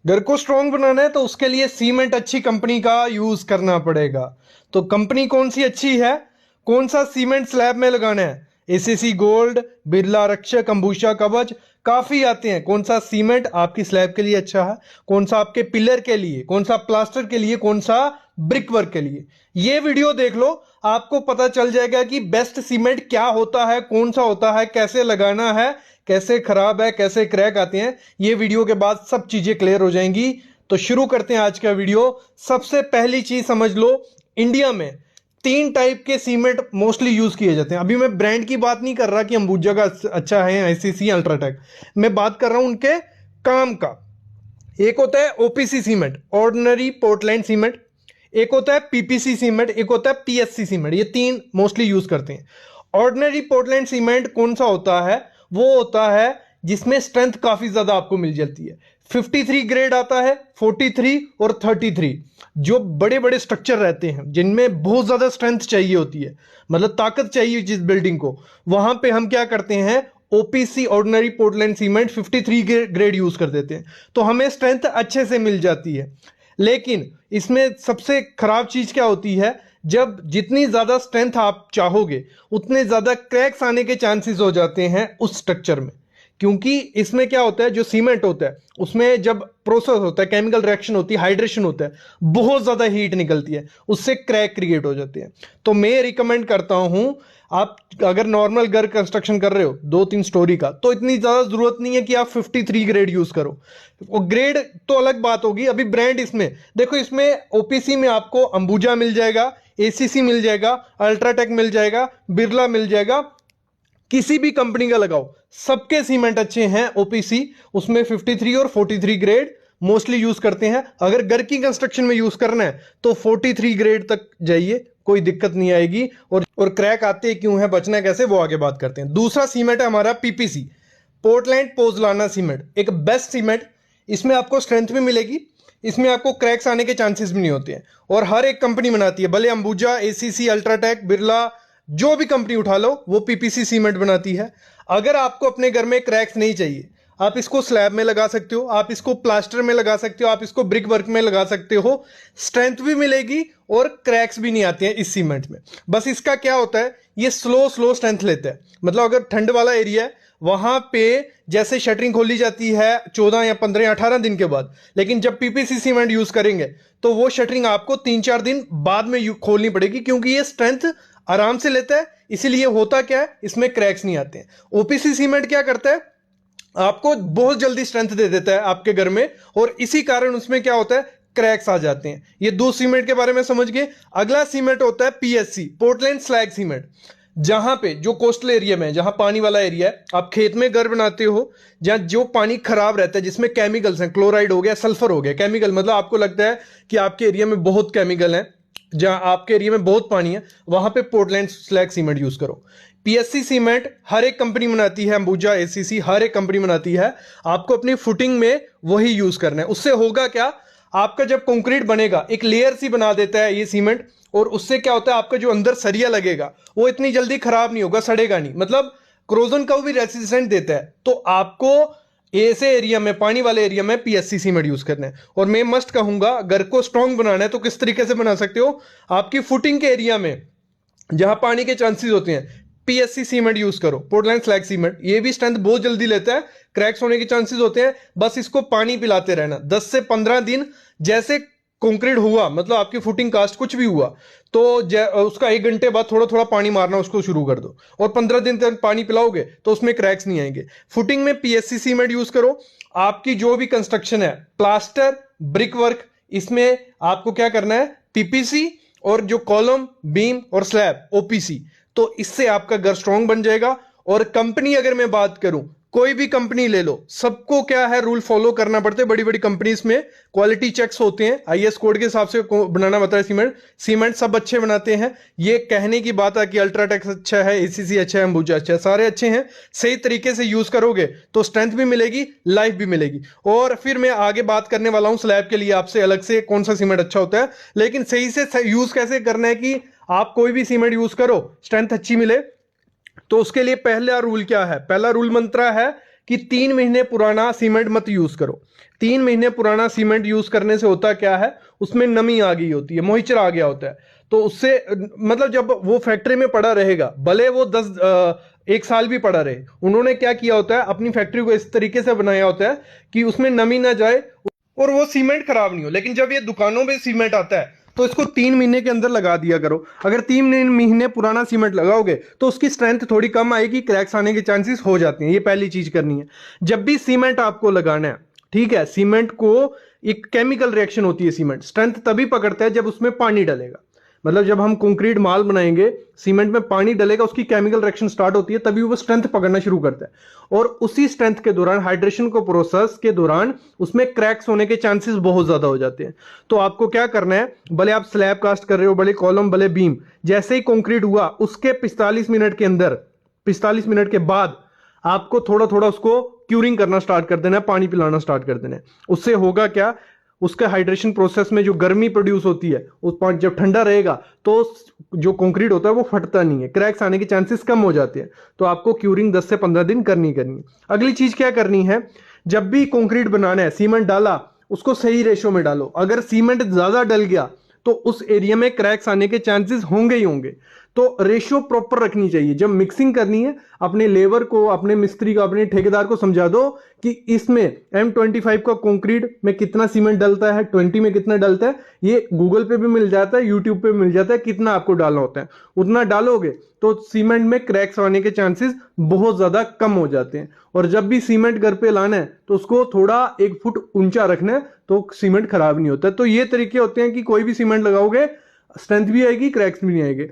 घर को स्ट्रांग बनाना है तो उसके लिए सीमेंट अच्छी कंपनी का यूज करना पड़ेगा। तो कंपनी कौन सी अच्छी है, कौन सा सीमेंट स्लैब में लगाना है? एसीसी गोल्ड, बिरला रक्षक, अंबुजा कवच, काफी आते हैं। कौन सा सीमेंट आपकी स्लैब के लिए अच्छा है, कौन सा आपके पिलर के लिए, कौन सा प्लास्टर के लिए, कौन सा ब्रिक वर्क के लिए। ये वीडियो देख लो, आपको पता चल जाएगा कि बेस्ट सीमेंट क्या होता है, कौन सा होता है, कैसे लगाना है, कैसे खराब है, कैसे क्रैक आते हैं। ये वीडियो के बाद सब चीजें क्लियर हो जाएंगी। तो शुरू करते हैं आज का वीडियो। सबसे पहली चीज समझ लो, इंडिया में तीन टाइप के सीमेंट मोस्टली यूज किए जाते हैं। अभी मैं ब्रांड की बात नहीं कर रहा कि अंबुजा का अच्छा है, आईसीसी, अल्ट्राटेक। मैं बात कर रहा हूं उनके काम का। एक होता है OPC cement, ordinary Portland cement. एक होता है पीपीसी सीमेंट, एक होता है पीएससी सीमेंट। ये तीन मोस्टली यूज करते हैं। ऑर्डिनरी पोर्टलैंड सीमेंट कौन सा होता है? वो होता है जिसमें स्ट्रेंथ काफी ज्यादा आपको मिल जाती है। 53 ग्रेड आता है, 43 और 33। जो बड़े बड़े स्ट्रक्चर रहते हैं जिनमें बहुत ज्यादा स्ट्रेंथ चाहिए होती है, मतलब ताकत चाहिए जिस बिल्डिंग को, वहां पे हम क्या करते हैं, OPC ordinary Portland cement 53 grade use कर देते हैं। तो हमें स्ट्रेंथ अच्छे से मिल जाती है। लेकिन इसमें सबसे खराब चीज क्या होती है, जब जितनी ज्यादा स्ट्रेंथ आप चाहोगे उतने ज्यादा क्रैक्स आने के चांसेस हो जाते हैं उस स्ट्रक्चर में। क्योंकि इसमें क्या होता है, जो सीमेंट होता है उसमें जब प्रोसेस होता है, केमिकल रिएक्शन होती है, हाइड्रेशन होता है, बहुत ज्यादा हीट निकलती है, उससे क्रैक क्रिएट हो जाते हैं। तो मैं रिकमेंड करता हूं, आप अगर नॉर्मल घर कंस्ट्रक्शन कर रहे हो 2-3 स्टोरी का, तो इतनी ज्यादा जरूरत नहीं है कि आप 53 ग्रेड यूज करो। वो ग्रेड तो अलग बात होगी। अभी ब्रांड इसमें देखो, इसमें ओपीसी में आपको अंबुजा मिल जाएगा, एसीसी मिल जाएगा, अल्ट्राटेक मिल जाएगा, बिरला मिल जाएगा। किसी भी कंपनी का लगाओ, सबके सीमेंट अच्छे हैं। ओपीसी उसमें 53 और 43 ग्रेड मोस्टली यूज करते हैं। अगर घर की कंस्ट्रक्शन में यूज करना है तो 43 ग्रेड तक जाइए, कोई दिक्कत नहीं आएगी। और क्रैक आते क्यों है, बचना कैसे, वो आगे बात करते हैं। दूसरा सीमेंट है हमारा पीपीसी, पोर्टलैंड पोजलाना सीमेंट। एक बेस्ट सीमेंट, इसमें आपको स्ट्रेंथ भी मिलेगी, इसमें आपको क्रैक्स आने के चांसेस भी नहीं होते हैं। और हर एक कंपनी बनाती है, भले अंबुजा, एसीसी, अल्ट्राटेक, बिरला, जो भी कंपनी उठा लो वो पीपीसी सीमेंट बनाती है। अगर आपको अपने घर में क्रैक्स नहीं चाहिए, आप इसको स्लैब में लगा सकते हो, आप इसको प्लास्टर में लगा सकते हो, आप इसको ब्रिक वर्क में लगा सकते हो। स्ट्रेंथ भी मिलेगी और क्रैक्स भी नहीं आते हैं इस सीमेंट में। बस इसका क्या होता है, ये स्लो स्लो स्ट्रेंथ लेता है। मतलब अगर ठंड वाला एरिया है, वहां पे जैसे शटरिंग खोली जाती है 14 या 15 या 18 दिन के बाद, लेकिन जब पीपीसी सीमेंट यूज करेंगे तो वो शटरिंग आपको 3-4 दिन बाद में खोलनी पड़ेगी, क्योंकि ये स्ट्रेंथ आराम से लेता है। इसीलिए होता क्या है, इसमें क्रैक्स नहीं आते हैं। ओपीसी सीमेंट क्या करता है, आपको बहुत जल्दी स्ट्रेंथ दे देता है आपके घर में, और इसी कारण उसमें क्या होता है, क्रैक्स आ जाते हैं। ये दो सीमेंट के बारे में समझ गए। अगला सीमेंट होता है पीएससी, पोर्टलैंड स्लैग सीमेंट। जहां पे जो कोस्टल एरिया में, जहां पानी वाला एरिया है, आप खेत में घर बनाते हो, जहां जो पानी खराब रहता है, जिसमें केमिकल्स हैं, क्लोराइड हो गया, सल्फर हो गया, केमिकल, मतलब आपको लगता है कि आपके एरिया में बहुत केमिकल है, जहां आपके एरिया में बहुत पानी है, वहां पे पोर्टलैंड स्लैग सीमेंट यूज करो। पीएससी सीमेंट हर एक कंपनी बनाती है, अंबुजा, एसीसी, हर एक कंपनी बनाती है। आपको अपनी फुटिंग में वही यूज करना है। उससे होगा क्या, आपका जब कंक्रीट बनेगा एक लेयर सी बना देता है ये सीमेंट, और उससे क्या होता है, आपका जो अंदर सरिया लगेगा वो इतनी जल्दी खराब नहीं होगा, सड़ेगा नहीं, मतलब क्रोजन का भी रेसिस्टेंट देता है। तो आपको ऐसे एरिया में, पानी वाले एरिया में पीएससी सीमेंट यूज करना है। और मैं मस्ट कहूंगा, घर को स्ट्रांग बनाना है तो किस तरीके से बना सकते हो, आपकी फुटिंग के एरिया में जहां पानी के चांसेस होते हैं, पीएससी सीमेंट यूज करो, पोर्टलैंड स्लैग सीमेंट। ये भी स्ट्रेंथ बहुत जल्दी लेता है, क्रैक्स होने के चांसेस होते हैं। बस इसको पानी पिलाते रहना 10 से 15 दिन। जैसे कंक्रीट हुआ, मतलब आपकी फुटिंग कास्ट कुछ भी हुआ, तो उसका 1 घंटे बाद थोड़ा थोड़ा पानी मारना उसको शुरू कर दो, और 15 दिन तक पानी पिलाओगे तो उसमें क्रैक्स नहीं आएंगे। फुटिंग में पीएससी सीमेंट यूज करो। आपकी जो भी कंस्ट्रक्शन है, प्लास्टर, ब्रिक वर्क, इसमें आपको क्या करना है, पीपीसी, और जो कॉलम, बीम और स्लैब ओपीसी। तो इससे आपका घर स्ट्रांग बन जाएगा। और कंपनी अगर मैं बात करूं, कोई भी कंपनी ले लो, सबको क्या है, रूल फॉलो करना पड़ता है। बड़ी बड़ी कंपनीज में क्वालिटी चेक्स होते हैं, आईएस कोड के हिसाब से बनाना पड़ता है। सीमेंट सीमेंट सब अच्छे बनाते हैं। ये कहने की बात है कि अल्ट्राटेक अच्छा है, एसीसी अच्छा है, अंबुजा अच्छा है, सारे अच्छे हैं। सही तरीके से यूज करोगे तो स्ट्रेंथ भी मिलेगी, लाइफ भी मिलेगी। और फिर मैं आगे बात करने वाला हूं स्लैब के लिए आपसे अलग से, कौन सा सीमेंट अच्छा होता है। लेकिन सही से यूज कैसे करना है कि आप कोई भी सीमेंट यूज करो, स्ट्रेंथ अच्छी मिले। तो उसके लिए पहला रूल क्या है, पहला रूल मंत्रा है कि 3 महीने पुराना सीमेंट मत यूज करो। 3 महीने पुराना सीमेंट यूज करने से होता क्या है, उसमें नमी आ गई होती है, मॉइस्चर आ गया होता है। तो उससे मतलब जब वो फैक्ट्री में पड़ा रहेगा, भले वो 1 साल भी पड़ा रहे, उन्होंने क्या किया होता है, अपनी फैक्ट्री को इस तरीके से बनाया होता है कि उसमें नमी ना जाए और वो सीमेंट खराब नहीं हो। लेकिन जब ये दुकानों में सीमेंट आता है तो इसको 3 महीने के अंदर लगा दिया करो। अगर 3 महीने पुराना सीमेंट लगाओगे तो उसकी स्ट्रेंथ थोड़ी कम आएगी, क्रैक्स आने के चांसेस हो जाते हैं। ये पहली चीज करनी है। जब भी सीमेंट आपको लगाना है, ठीक है, सीमेंट को एक केमिकल रिएक्शन होती है, सीमेंट स्ट्रेंथ तभी पकड़ता है जब उसमें पानी डलेगा। मतलब जब हम कंक्रीट माल बनाएंगे, सीमेंट में पानी डलेगा, उसकी केमिकल रिएक्शन स्टार्ट होती है, तभी वो स्ट्रेंथ पकड़ना शुरू करता है। और उसी स्ट्रेंथ के दौरान, हाइड्रेशन को प्रोसेस के दौरान, उसमें क्रैक्स होने के चांसेस बहुत ज्यादा हो जाते हैं। तो आपको क्या करना है, भले आप स्लैब कास्ट कर रहे हो, भले कॉलम, भले बीम, जैसे ही कंक्रीट हुआ उसके 45 मिनट के अंदर, 45 मिनट के बाद आपको थोड़ा थोड़ा उसको क्यूरिंग करना स्टार्ट कर देना है, पानी पिलाना स्टार्ट कर देना है। उससे होगा क्या, उसके हाइड्रेशन प्रोसेस में जो गर्मी प्रोड्यूस होती है, उस पानी जब ठंडा रहेगा तो जो कंक्रीट होता है वो फटता नहीं है, क्रैक्स आने के चांसेस कम हो जाते हैं। तो आपको क्यूरिंग 10 से 15 दिन करनी है। अगली चीज क्या करनी है, जब भी कंक्रीट बनाना है, सीमेंट डाला, उसको सही रेशो में डालो। अगर सीमेंट ज्यादा डल गया तो उस एरिया में क्रैक्स आने के चांसेस होंगे ही होंगे। तो रेशियो प्रॉपर रखनी चाहिए। जब मिक्सिंग करनी है, अपने लेबर को, अपने मिस्त्री को, अपने ठेकेदार को समझा दो कि इसमें M25 का कंक्रीट में कितना सीमेंट डलता है, 20 में कितना डलता है। ये गूगल पे भी मिल जाता है, यूट्यूब पे भी मिल जाता है, कितना आपको डालना होता है। उतना डालोगे तो सीमेंट में क्रैक्स आने के चांसेस बहुत ज्यादा कम हो जाते हैं। और जब भी सीमेंट घर पे लाना है तो उसको थोड़ा 1 फुट ऊंचा रखना है, तो सीमेंट खराब नहीं होता। तो ये तरीके होते हैं कि कोई भी सीमेंट लगाओगे, स्ट्रेंथ भी आएगी, क्रैक्स भी नहीं आएंगे।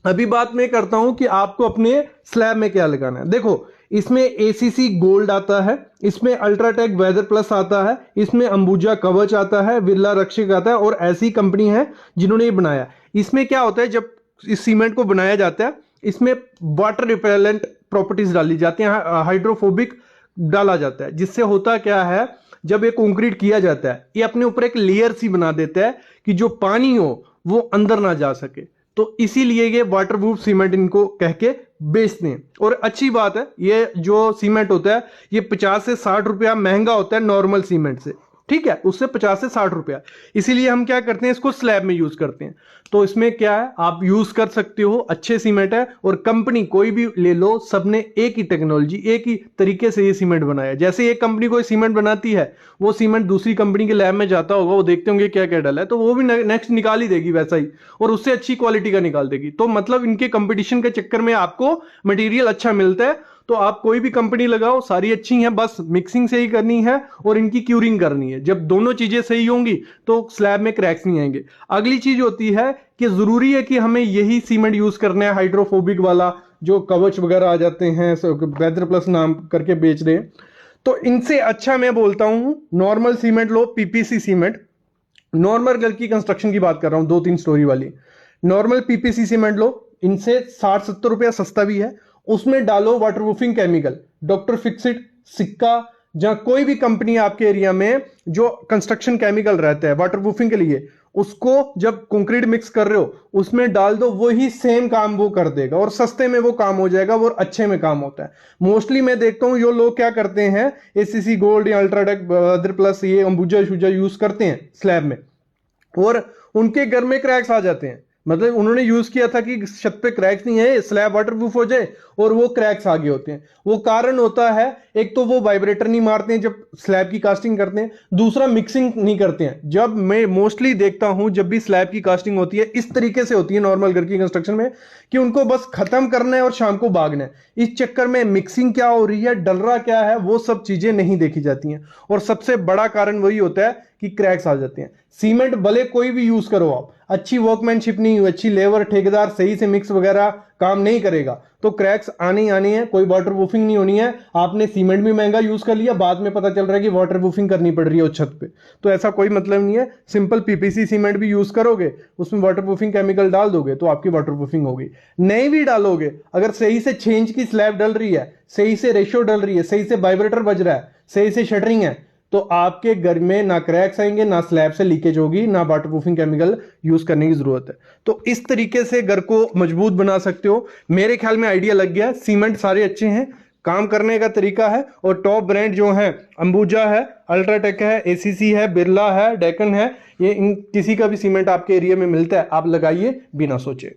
अभी बात मैं करता हूं कि आपको अपने स्लैब में क्या लगाना है। देखो, इसमें ACC गोल्ड आता है, इसमें अल्ट्राटेक वेदर प्लस आता है, इसमें अंबुजा कवच आता है, बिरला रक्षक आता है, और ऐसी कंपनी है जिन्होंने ये बनाया। इसमें क्या होता है, जब इस सीमेंट को बनाया जाता है, इसमें वाटर रिपेलेंट प्रॉपर्टीज डाली जाती हैं, हाइड्रोफोबिक डाला जाता है। जिससे होता क्या है, जब ये कंक्रीट किया जाता है, ये अपने ऊपर एक लेयर सी बना देता है कि जो पानी हो वो अंदर ना जा सके। तो इसीलिए ये वाटरप्रूफ सीमेंट इनको कह के बेचते हैं। और अच्छी बात है, ये जो सीमेंट होता है ये 50 से 60 रुपया महंगा होता है नॉर्मल सीमेंट से, ठीक है, उससे 50 से 60 रुपया। इसीलिए हम क्या करते हैं, इसको स्लैब में यूज करते हैं। तो इसमें क्या है, आप यूज कर सकते हो, अच्छे सीमेंट है। और कंपनी कोई भी ले लो, सबने एक ही टेक्नोलॉजी, एक ही तरीके से ये सीमेंट बनाया है। जैसे एक कंपनी कोई सीमेंट बनाती है, वो सीमेंट दूसरी कंपनी के लैब में जाता होगा, वो देखते होंगे क्या क्या डाला है, तो वो भी नेक्स्ट निकाल ही देगी वैसा ही, और उससे अच्छी क्वालिटी का निकाल देगी। तो मतलब इनके कंपटीशन के चक्कर में आपको मटेरियल अच्छा मिलता है। तो आप कोई भी कंपनी लगाओ, सारी अच्छी हैं, बस मिक्सिंग सही करनी है और इनकी क्यूरिंग करनी है। जब दोनों चीजें सही होंगी तो स्लैब में क्रैक्स नहीं आएंगे। अगली चीज होती है कि जरूरी है कि हमें यही सीमेंट यूज करना है, हाइड्रोफोबिक वाला, जो कवच वगैरह आ जाते हैं, वेदर प्लस नाम करके बेच रहे हैं। तो इनसे अच्छा मैं बोलता हूं नॉर्मल सीमेंट लो, PPC सीमेंट। नॉर्मल घर की कंस्ट्रक्शन की बात कर रहा हूं, 2-3 स्टोरी वाली। नॉर्मल PPC सीमेंट लो, इनसे 60-70 रुपया सस्ता भी है। उसमें डालो वाटरप्रूफिंग केमिकल, डॉक्टर फिक्सिट, सिक्का, जहां कोई भी कंपनी आपके एरिया में जो कंस्ट्रक्शन केमिकल रहता है वाटरप्रूफिंग के लिए, उसको जब कंक्रीट मिक्स कर रहे हो उसमें डाल दो, वही सेम काम वो कर देगा, और सस्ते में वो काम हो जाएगा, वो अच्छे में काम होता है। मोस्टली मैं देखता हूं जो लोग क्या करते हैं, ACC गोल्ड या अल्ट्राटेक वेदर प्लस, ये अंबुजा शुजा यूज करते हैं स्लैब में, और उनके घर में क्रैक्स आ जाते हैं। मतलब उन्होंने यूज किया था कि छत पे क्रैक्स नहीं है, स्लैब वाटरप्रूफ हो जाए, और वो क्रैक्स आगे होते हैं। वो कारण होता है, एक तो वो वाइब्रेटर नहीं मारते हैं जब स्लैब की कास्टिंग करते हैं, दूसरा मिक्सिंग नहीं करते हैं। जब मैं मोस्टली देखता हूं, जब भी स्लैब की कास्टिंग होती है इस तरीके से होती है नॉर्मल घर की कंस्ट्रक्शन में, कि उनको बस खत्म करना है और शाम को भागना है। इस चक्कर में मिक्सिंग क्या हो रही है, डल रहा क्या है, वो सब चीजें नहीं देखी जाती हैं। और सबसे बड़ा कारण वही होता है कि क्रैक्स आ जाते हैं। सीमेंट भले कोई भी यूज करो आप, अच्छी वर्कमैनशिप नहीं हुई, अच्छी लेबर, ठेकेदार सही से मिक्स वगैरह काम नहीं करेगा, तो क्रैक्स आने ही आने हैं। कोई वाटरप्रूफिंग नहीं होनी है। आपने सीमेंट भी महंगा यूज कर लिया, बाद में पता चल रहा है कि वाटरप्रूफिंग करनी पड़ रही है उस छत पे, तो ऐसा कोई मतलब नहीं है। सिंपल PPC सीमेंट भी यूज करोगे, उसमें वाटरप्रूफिंग केमिकल डाल दोगे तो आपकी वाटरप्रूफिंग होगी। नहीं भी डालोगे, अगर सही से 6 इंच की स्लैब डल रही है, सही से रेशियो डल रही है, सही से वाइब्रेटर बज रहा है, सही से शटरिंग है, तो आपके घर में ना क्रैक्स आएंगे, ना स्लैब से लीकेज होगी, ना वाटरप्रूफिंग केमिकल यूज करने की जरूरत है। तो इस तरीके से घर को मजबूत बना सकते हो। मेरे ख्याल में आइडिया लग गया। सीमेंट सारे अच्छे हैं, काम करने का तरीका है। और टॉप ब्रांड जो है अंबुजा है, अल्ट्राटेक है, एसीसी है, बिरला है, डेकन है, ये इन किसी का भी सीमेंट आपके एरिया में मिलता है, आप लगाइए बिना सोचे।